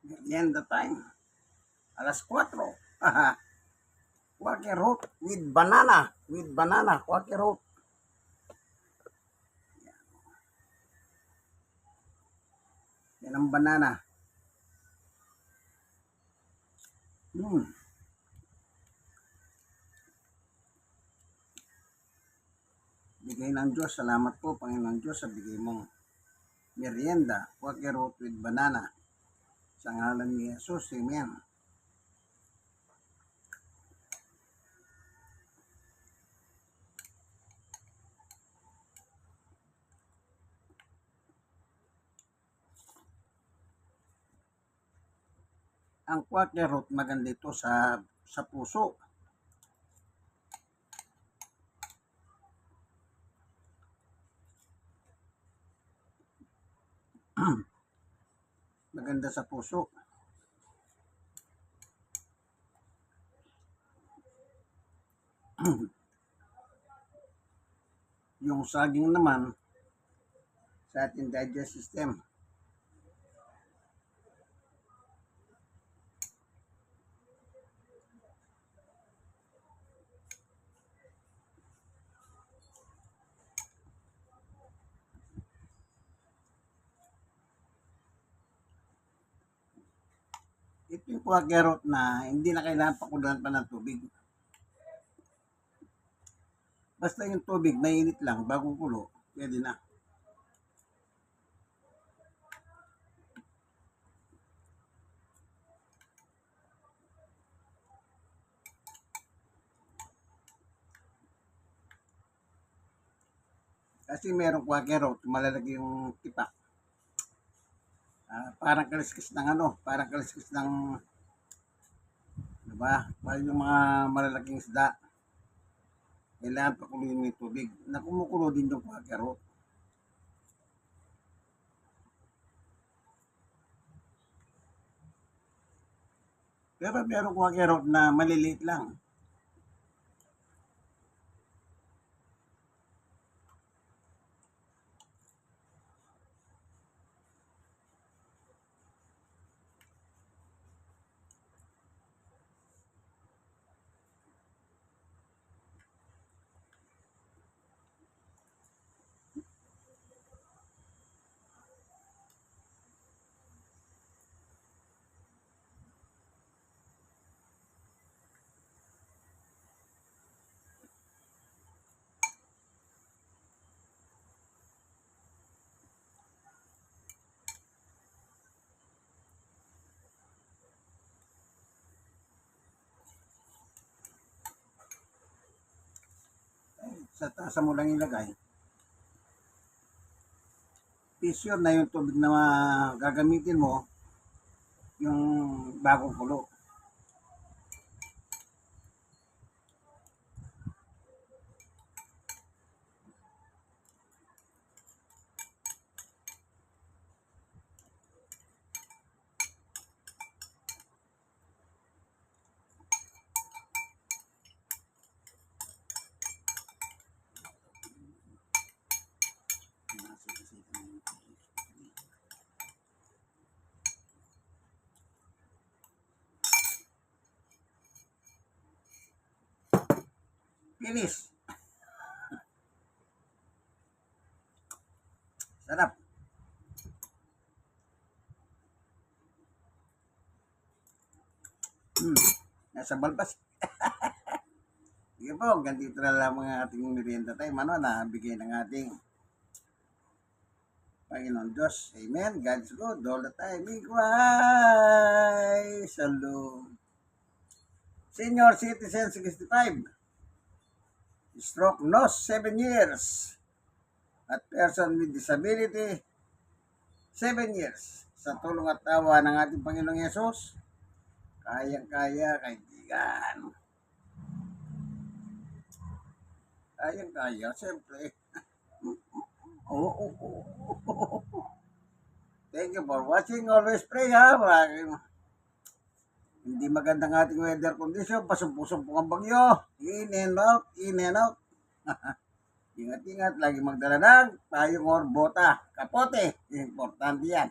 Merienda time. Alas 4. Quaker oat with banana. With banana. Quaker oat. Yan ang banana. Bigay ng Diyos. Salamat po, Panginoon Diyos, sa bigay mong merienda. Quaker oat with banana. Sa ngalan ni Jesus. Amen. Ang quaker oat maganda ito sa puso. Maganda sa puso. Yung saging naman sa ating digest system. Ito yung quaker oat na hindi na kailangan pakuluan pa ng tubig. Basta yung tubig, mainit lang, bagong kulo, pwede na. Kasi merong quaker oat, malalaki yung tipak. Parang kaliskis ng parang kaliskis ng, diba? Parang yung mga malalaking isda. Kailangan pakuluin mo yung tubig na kumukulo din yung quaker oat. Pero merong quaker oat na maliliit lang. Sa tasa mo lang ilagay. Sure na yung tubig na gagamitin mo, yung bagong kulo. Finish. Sarap. Nasa balbas. Sige po, ganito na lang mga ating merienda time. Nabigay ng ating Panginoon Diyos. Amen. God's good all the time. Igway! Shalom. Senior citizen 65. Stroke loss 7 years. At person with disability 7 years. Sa tulong at tawa ng ating Panginoong Yesus, kayang-kaya, kaibigan. Kayang-kaya, siyempre. Thank you for watching. Always pray, ha? Hindi magandang ating weather condition. Pasumpo-sumpo ang bagyo. In and out, in and out. Ingat-ingat. Lagi magdala ng payong or bota. Kapote. Importante yan.